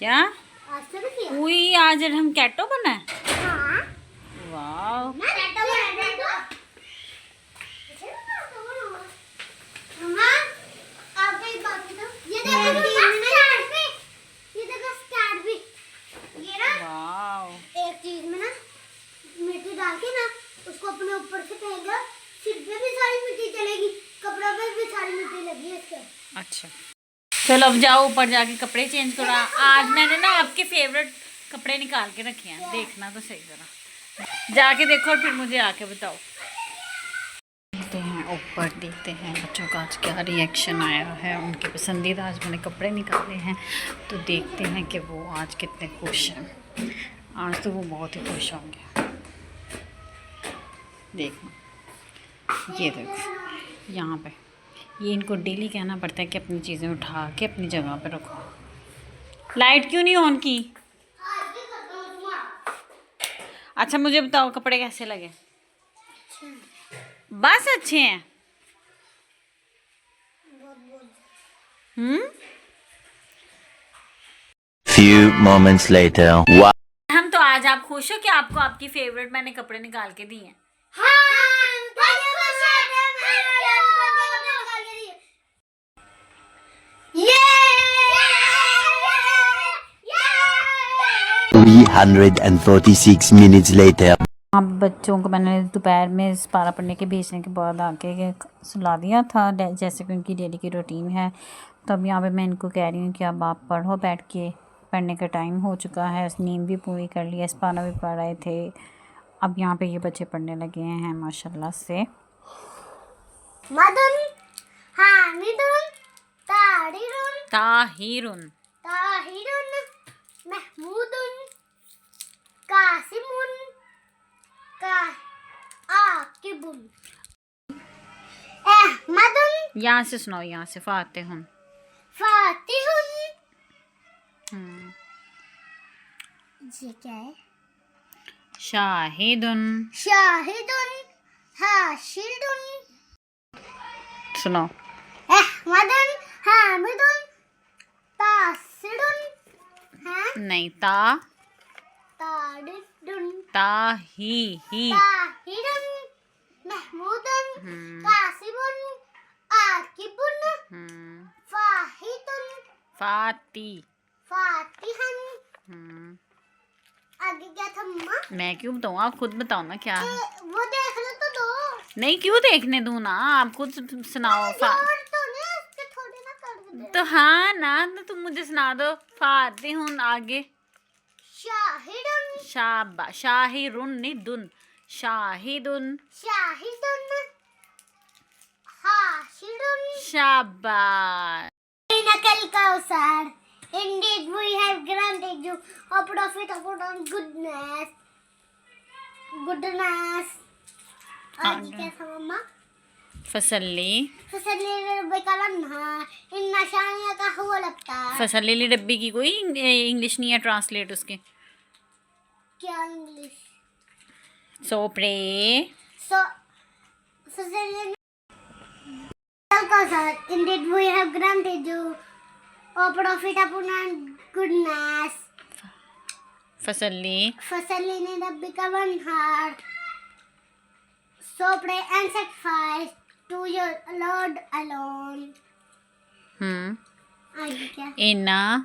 क्या? उई आज हम कैटो बना है। हाँ। वाह। एक चीज में ना मिट्टी डाल के ना उसको अपने ऊपर से फेंका, सिर पे भी सारी मिट्टी चलेगी, कपड़ों पे भी सारी मिट्टी लगी है इसके। अच्छा चलो अब जाओ ऊपर जाके कपड़े चेंज करो। आज मैंने ना आपके फेवरेट कपड़े निकाल के रखे हैं, देखना तो सही जरा, जाके देखो और फिर मुझे आके बताओ। देखते हैं ऊपर, देखते हैं बच्चों का आज क्या रिएक्शन आया है। उनके पसंदीदा आज मैंने कपड़े निकाले हैं, तो देखते हैं कि वो आज कितने खुश हैं। आज तो वो बहुत ही खुश होंगे। देखो ये देखो यहाँ पे, ये इनको डेली कहना पड़ता है कि अपनी चीज़ें उठा के अपनी जगह पे रखो। लाइट क्यों नहीं ऑन की? अच्छा मुझे बताओ कपड़े कैसे लगे? बस अच्छे हैं। Few moments later. Wow. हम तो आज आप खुश हो कि आपको आपकी फेवरेट मैंने कपड़े निकाल के दिए हैं? Yeah! 346 minutes later. अब बच्चों को मैंने दोपहर में पारा पढ़ने के भेजने के बाद आके सुला दिया था, जैसे कि उनकी डेली की रूटीन है। तो अब यहाँ पे मैं इनको कह रही हूँ कि अब आप पढ़ो बैठ के, पढ़ने का टाइम हो चुका है। नींद भी पूरी कर ली है, पारा भी पढ़ रहे थे। अब यहाँ पे ये बच्चे पढ़ने लगे हैं माशाल्लाह से। मदन, हामिदुन, ताहिरुन, ताहिरुन, ताहिरुन, महमूदुन, कासिमुन, आकिबुन, अहमदुन। यहाँ से सुनाओ, यहाँ से फातिहुन, फातिहुन। ये क्या है? शाहिदुन, शाहिदुन, हाशिदुन। सुनाओ। अहमदुन, हामिदुन, तासिरुन। हाँ? नहीं, तारिदुन, ताही ही, ताहिरुन, महमूदुन, कासिमुन, आकिबुन, फाहिदुन, फातिहन। आगे क्या था मम्मा? मैं क्यों बताऊँ, आप खुद बताओ ना क्या है। वो देखने तो दो। नहीं क्यों देखने दूँ ना, आप खुद सुनाओ। तो नहीं उसके थोड़े ना कर दे। तो हाँ ना, तो तुम मुझे सुना दो। फातिहुन, आगे। शाहिदुन, शाहिरुन नहीं, दुन, शाहिदुन, शाहिदुन, हाशिदुन। शाबाश। नकल Kausar, indeed we have granted you a profit upon goodness. आगे क्या था मम्मा? फसली, फसली रब्बिका लन्हा, इन्ना शानिअका हुवल अब्तर। फसली डब्बी की कोई इंग्लिश नहीं है ट्रांसलेट उसके। क्या इंग्लिश? सोप्रे, फसली Kausar, indeed we have granted you a profit upon goodness. फसली, फसली रब्बिका वन्हार. So pray and sacrifice to your Lord alone. आगे क्या? इन्ना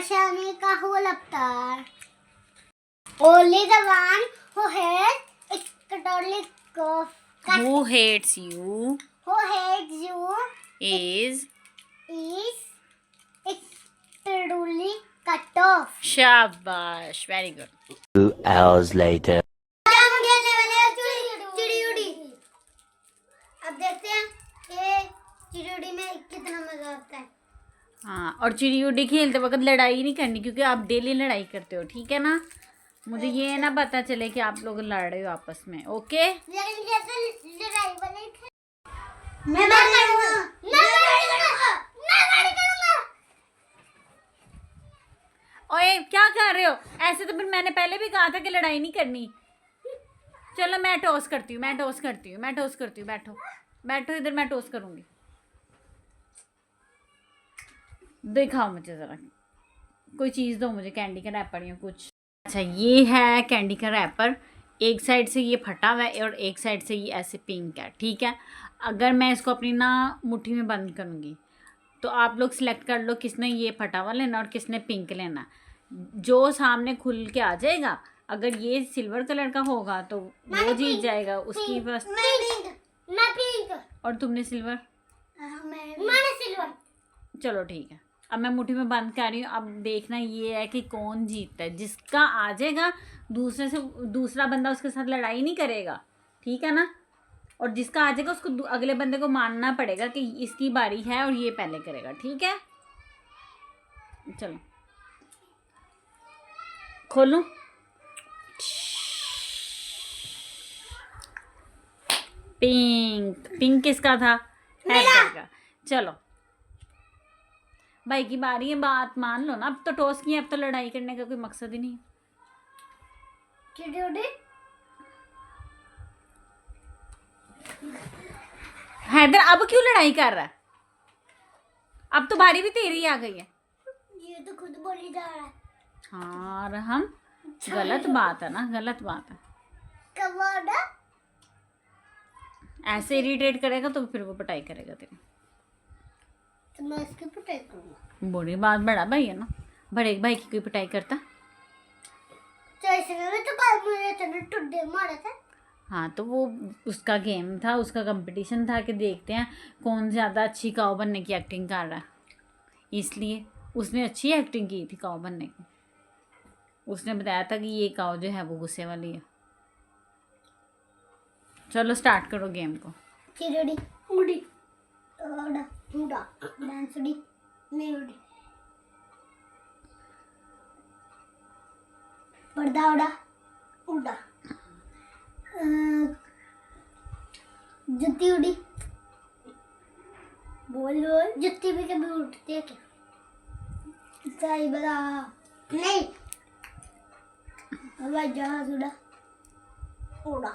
शानी का हुवल अब्तार. Only the one who hates externally who hates you is externally cut off. शाबाश, very good. 2 hours later. अब देखते हैं कि चिड़ियोड़ी में कितना मजा आता है। हाँ, और चिड़ी उड़ी खेलते वक्त लड़ाई नहीं करनी, क्योंकि आप डेली लड़ाई करते हो, ठीक है ना। मुझे ये ना पता चले कि आप लोग लड़ रहे हो आपस में। ओके, लेकिन जैसे लड़ाई वाले थे, मैं करूंगा, ओए क्या कर रहे हो ऐसे? तो फिर मैंने पहले भी कहा था कि लड़ाई नहीं करनी। चलो मैं टॉस करती हूँ, बैठो बैठो इधर, मैं टॉस करूंगी। दिखाओ मुझे ज़रा, कोई चीज़ दो मुझे, कैंडी का रैपर या कुछ। अच्छा ये है कैंडी का रैपर, एक साइड से ये फटा हुआ है और एक साइड से ये ऐसे पिंक है, ठीक है। अगर मैं इसको अपनी ना मुट्ठी में बंद करूँगी तो आप लोग सिलेक्ट कर लो किसने ये फटा हुआ लेना और किसने पिंक लेना। जो सामने खुल के आ जाएगा, अगर ये सिल्वर कलर का होगा तो वो जीत जाएगा, उसकी बस। मैं पिंक और तुमने सिल्वर? मैंने सिल्वर। चलो ठीक है, अब मैं मुट्ठी में बंद कर रही हूँ। अब देखना ये है कि कौन जीतता है। जिसका आ जाएगा दूसरे से, दूसरा बंदा उसके साथ लड़ाई नहीं करेगा, ठीक है ना। और जिसका आ जाएगा उसको अगले बंदे को मानना पड़ेगा कि इसकी बारी है और ये पहले करेगा, ठीक है। चलो खोलो। पिंक, पिंक किसका था? हैदर का। चलो भाई की बारी है, बात मान लो ना। अब तो टॉस किया, अब तो लड़ाई करने का कोई मकसद ही नहीं। हैदर अब क्यों लड़ाई कर रहा है? अब तो बारी भी तेरी आ गई है। ये तो खुद बोली जा रहा है। हाँ और हम, गलत बात है ना, गलत बात है। कबाड़ा ऐसे इरिटेट करेगा तो फिर वो पिटाई करेगा तेरी। तो मैं इसकी पिटाई करूंगा। बुरी बात, बड़ा भाई है ना, बड़े भाई की कोई पिटाई करता। तो इसने भी तो कल मुझे इतने टुड्डे मारे थे। हाँ तो वो उसका गेम था, उसका कंपटीशन था कि देखते हैं कौन ज़्यादा अच्छी काऊ बनने की एक्टिंग कर रहा है, इसलिए उसने अच्छी एक्टिंग की थी काऊ बनने की। उसने बताया था कि ये काऊ जो है वो गुस्से वाली है। चलो स्टार्ट करो गेम को। चिरड़ी उड़ी ओड़ा उड़ा डांसड़ी नहीं उड़ी पर्दा उड़ा उड़ा जुत्ती उड़ी बोल बोल जुत्ती भी कभी उठती है क्या? सही बता। नहीं हवाई जहाज उड़ा उड़ा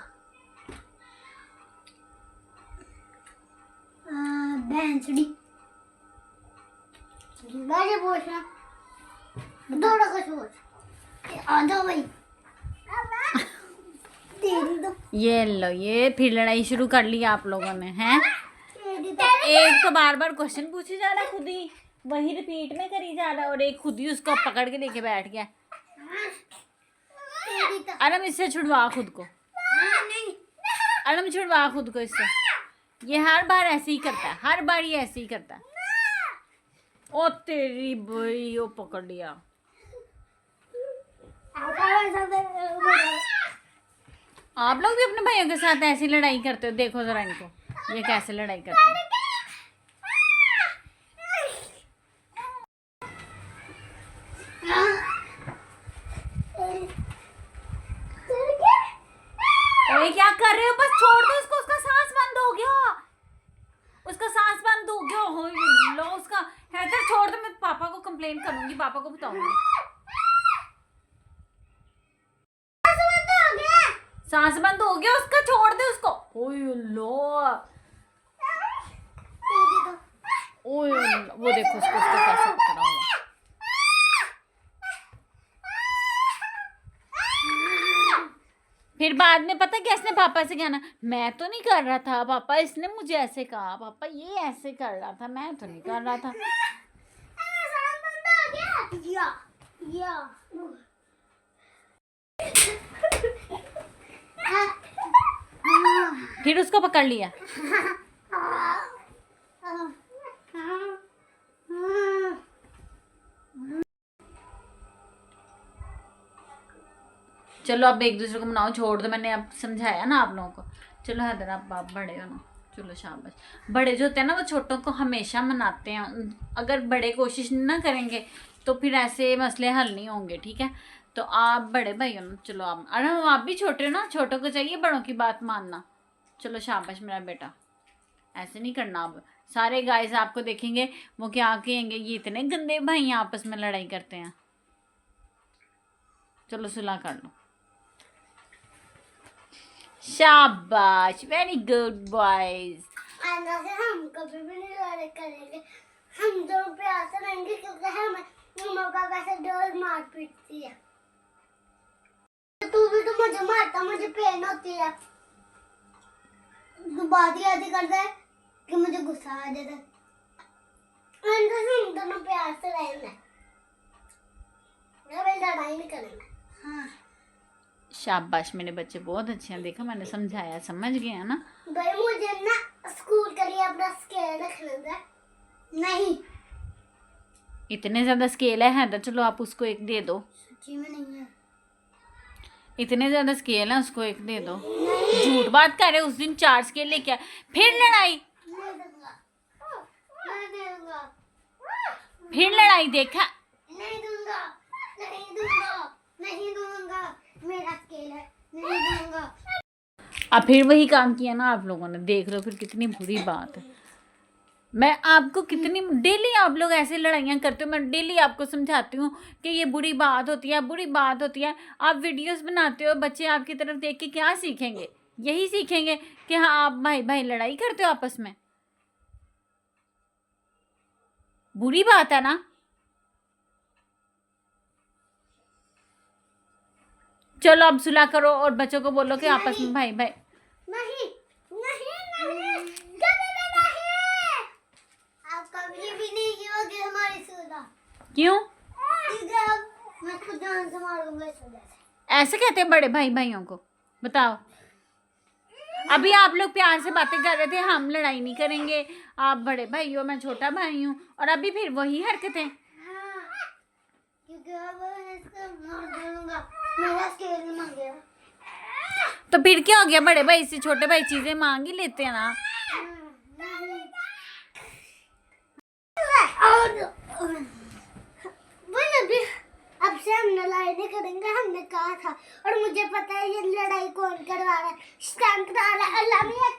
भैंसड़ी बाजे पूछना थोड़ा कुछ सोच आ जाओ भाई तेरी तो ये लो, ये फिर लड़ाई शुरू कर ली आप लोगों ने, हैं? तेरी तो एक तो बार बार क्वेश्चन पूछे जा रहा है, खुद ही वही रिपीट में करी जा रहा है, और एक खुद ही उसको पकड़ के लेके बैठ गया। तेरी तो अरम इससे छुड़वा खुद को, नहीं अरम छुड़वा खुद को इससे। ये हर बार ऐसे ही करता है, हर बार ये ऐसे ही करता है। ओ तेरी भाई, वो पकड़ लिया। आप लोग भी अपने भाइयों के साथ ऐसी लड़ाई करते हो? देखो जरा इनको, ये कैसे लड़ाई करते हैं। ओए क्या कर रहे हो? बस छोड़ दो उसको, उसका सांस बंद हो गया, उसका सांस बंद हो गया। हो लो उसका। हैदर छोड़ दो, मैं पापा को कंप्लेन करूंगी, पापा को बताऊंगी। सांस बंद हो गया उसका, छोड़ दे उसको। ओए लो, ओए वो देखो उसको, उसको कैसे पकड़ा हुआ। फिर बाद में पता क्या इसने पापा से कहना, मैं तो नहीं कर रहा था पापा, इसने मुझे ऐसे कहा, पापा ये ऐसे कर रहा था, मैं तो नहीं कर रहा था। फिर उसको पकड़ लिया। चलो अब एक दूसरे को मनाओ, छोड़ दो, मैंने अब समझाया ना आप लोगों को। चलो हैदर आप बड़े हो ना, चलो शाबाश। बड़े जो होते हैं ना वो छोटों को हमेशा मनाते हैं। अगर बड़े कोशिश ना करेंगे तो फिर ऐसे मसले हल नहीं होंगे, ठीक है। तो आप बड़े भाई हो ना, चलो आप, अरे आप भी छोटे हो ना, छोटों को चाहिए बड़ों की बात मानना। चलो शाबाश मेरा बेटा, ऐसे नहीं करना। अब सारे गाइस आपको देखेंगे वो क्या कहेंगे, ये इतने गंदे भाई आपस में लड़ाई करते हैं। चलो सुलह कर लो। शाबाश, वेरी गुड बॉयज। हम कभी भी नहीं लड़ाई करेंगे, हम दोनों प्यार से रहेंगे क्योंकि हमें मम्मा पापा से डर मार पीटती है। तू भी तो मुझे मारता, मुझे पेन होती है। तू बात ही ऐसी करता है कि मुझे गुस्सा आ जाता है। हम दोनों प्यार से रहेंगे, लड़ाई नहीं करेंगे। हाँ शाबाश, मेरे बच्चे बहुत अच्छे हैं। देखा, मैंने समझाया, समझ गए हैं ना। भाई मुझे ना स्कूल के लिए अपना स्केल रखना था। नहीं इतने ज्यादा स्केल है हैदर, चलो आप उसको एक दे दो। सच्ची में नहीं है। इतने ज्यादा स्केल है, उसको एक दे दो। झूठ बात कर रहे, उस दिन 4 स्केल लेके आए, फिर लड़ाई, नहीं दूंगा, नहीं दूंगा, फिर लड़ाई। देखा, नहीं दूंगा, नहीं दूंगा, नहीं दूंगा। मेरा स्केल है, नहीं दूंगा। अब फिर वही काम किया ना आप लोगों ने। देख लो फिर कितनी बुरी बात है। मैं आपको कितनी डेली आप लोग ऐसे लड़ाइयाँ करते हो। मैं डेली आपको समझाती हूँ कि ये बुरी बात होती है, बुरी बात होती है। आप वीडियोस बनाते हो, बच्चे आपकी तरफ देख के क्या सीखेंगे? यही सीखेंगे कि हाँ आप भाई भाई लड़ाई करते हो आपस में। बुरी बात है ना। चलो अब सुलह करो और बच्चों को बोलो कि आपस में भाई भाई। नहीं नहीं नहीं, कभी भी नहीं। आप कभी भी नहीं कियोगे हमारी सुधा, क्यों क्योंकि अब मैं खुद जान से मारूंगा इस वजह से। ऐसे कहते हैं बड़े भाई भाइयों को? बताओ। अभी आप लोग प्यार से बातें कर रहे थे, हम लड़ाई नहीं करेंगे, आप बड़े भाई हो, मैं छोटा भाई हूँ, और अभी फिर वही हरकतें। हाँ, क्योंकि अब इसको मार दूंगा। मेरा स्केल नहीं मांगेगा। तो फिर क्या हो गया? बड़े भाई से छोटे भाई चीजें मांग ही लेते हैं ना। अब से हम लड़ाई नहीं करेंगे, हमने कहा था। और मुझे पता है ये लड़ाई कौन करवा रहा है, शैतान करवा रहा है। अल्लाह मियां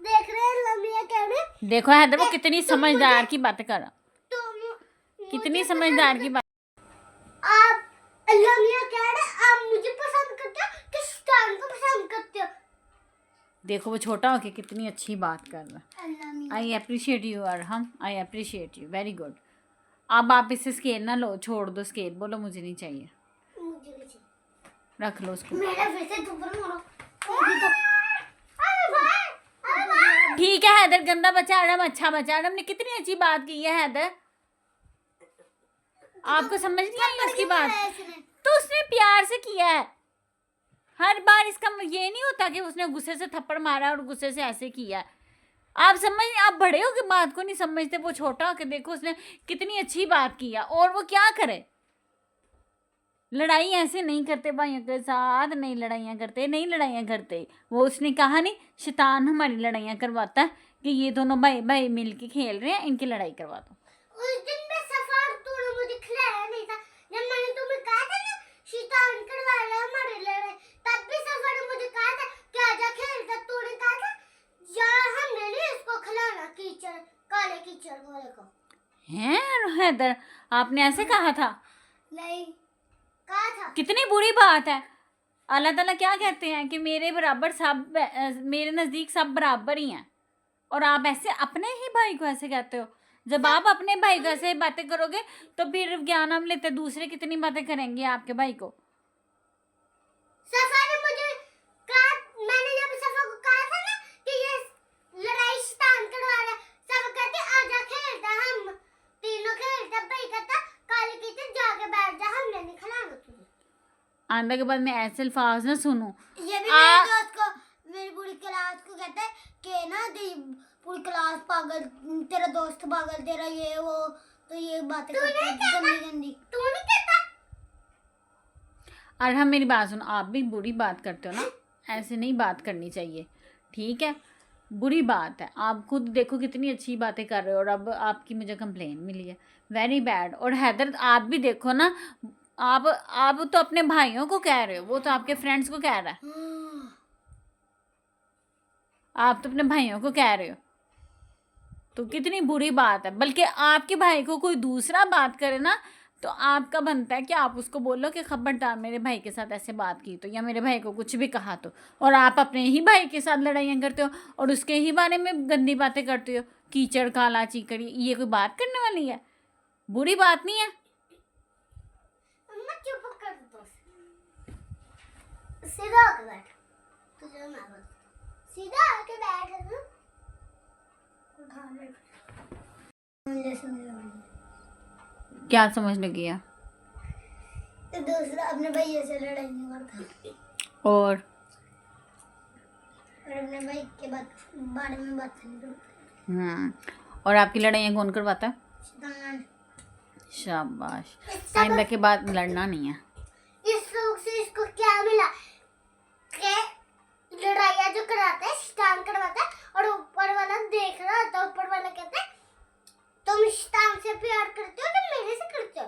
देख रहे हैं, अल्लाह मियां कह रहे हैं। देखो हैदर, वो कितनी समझदार की बातें कर रहा, कितनी समझदार की बात। आप अल्लाह मियां कह रहे हैं आप मुझे पसंद करते हो कि शैतान को पसंद करते हो? देखो वो छोटा होके कितनी अच्छी बात कर रहा है। अल्लाह मियां I appreciate you Arham, I appreciate you, very good. अब आप इससे स्केल ना लो, छोड़ दो स्केल, बोलो मुझे नहीं चाहिए, मुझे भी चाहिए। रख लो उसको। मेरा फिर से थप्पड़ मारो। अरे भाई, अरे भाई। ठीक है हैदर, गंदा बच्चा आडम अच्छा बच्चा। आडम ने कितनी अच्छी बात की है हैदर, आपको समझ नहीं आई उसकी बात? तो उसने प्यार से किया है। हर बार इसका ये नहीं होता कि उसने गुस्से से थप्पड़ मारा और गुस्से से ऐसे किया है। आप समझ, आप बड़े हो के बात को नहीं समझते। वो छोटा हो के देखो उसने कितनी अच्छी बात की है, और वो क्या करे? लड़ाई ऐसे नहीं करते भाइयों के साथ, नहीं लड़ाइयाँ करते, नहीं लड़ाइयाँ करते। वो उसने कहा नहीं, शैतान हमारी लड़ाइयाँ करवाता है कि ये दोनों भाई भाई मिल के खेल रहे हैं, इनकी लड़ाई करवा दो। उस दिन में सफर तूने मुझे खिलाया नहीं था, जब मैंने तुम्हें कहा था ना शैतान करवा रहा है हमारे लड़ाई, तब भी सफर ने मुझे कहा था कि आजा खेलता। तूने कहा था यार हमने नहीं इसको खिलाना, कीचड़ काले कीचड़ वाले को। हैं हैदर, आपने ऐसे कहा था? नहीं कहा था। कितनी बुरी बात है। अल्लाह ताला क्या कहते हैं कि मेरे बराबर सब, मेरे नज़दीक सब बराबर ही हैं, और आप ऐसे अपने ही भाई को ऐसे कहते हो। जब आप अपने भाई को ऐसे बातें करोगे तो फिर क्या नाम लेते, दूसरे कितनी बातें करेंगे आपके भाई को। सफर ने मुझे कहा, मैंने जब सफर को कहा था ना कि ये लड़ाई शैतान करवा रहा है, सब कहते आजा खेलता, हम तीनों खेलता। भाई कहता काले कीचड़ जाके बैठ जा, हमने नहीं खिलाना तुझे। आंदा के बाद मैं ऐसे अल्फाज ना सुनूं। ये भी मेरे दोस्त को, मेरी पूरी क्लास को कहता है कि ना पूरी क्लास पागल, तेरा दोस्त पागल, तेरा ये वो, तो ये बातें करता है गंदी गंदी। तू नहीं कहता? और हम, मेरी बात सुनो, आप भी बुरी बात करते हो ना, ऐसे नहीं बात करनी चाहिए, ठीक है? बुरी बात है। आप खुद देखो कितनी अच्छी बातें कर रहे हो, और अब आपकी मुझे कंप्लेन मिली है, वेरी बैड। और हैदर आप भी देखो ना, आप तो अपने भाइयों को कह रहे हो, वो तो आपके फ्रेंड्स को कह रहा है। आप तो अपने भाइयों को कह रहे हो, तो कितनी बुरी बात है। बल्कि आपके भाई को कोई दूसरा बात करे ना, तो आपका बनता है कि आप उसको बोलो कि खबरदार मेरे भाई के साथ ऐसे बात की तो, या मेरे भाई को कुछ भी कहा तो, और आप अपने ही भाई के साथ लड़ाइयाँ करते हो और उसके ही बारे में गंदी बातें करते हो। कीचड़ काला चीकड़ी, ये कोई बात करने वाली है? बुरी बात नहीं है। अम्मा चुप कर दो, सीधा होकर बैठ, तुझे मैं बोलती सीधा आके बैठ ना, उठा ले। मुझे समझ आ गई। क्या समझ लगी है? तो दूसरा अपने भैया से लड़ाई नहीं करता और अपने भाई के बारे में बात नहीं करता। और आपकी लड़ाइयाँ कौन करवाता है? शैतान। शाबाश। आइंदा के बाद लड़ना नहीं है। इस लोग से इसको क्या मिला के लड़ाइयाँ जो कराता है शैतान करवाता है, और ऊपर वाला देख रहा होता है, ऊपर वाला कहता है तुम शैतान से प्यार करते हो कि मेरे से करते हो।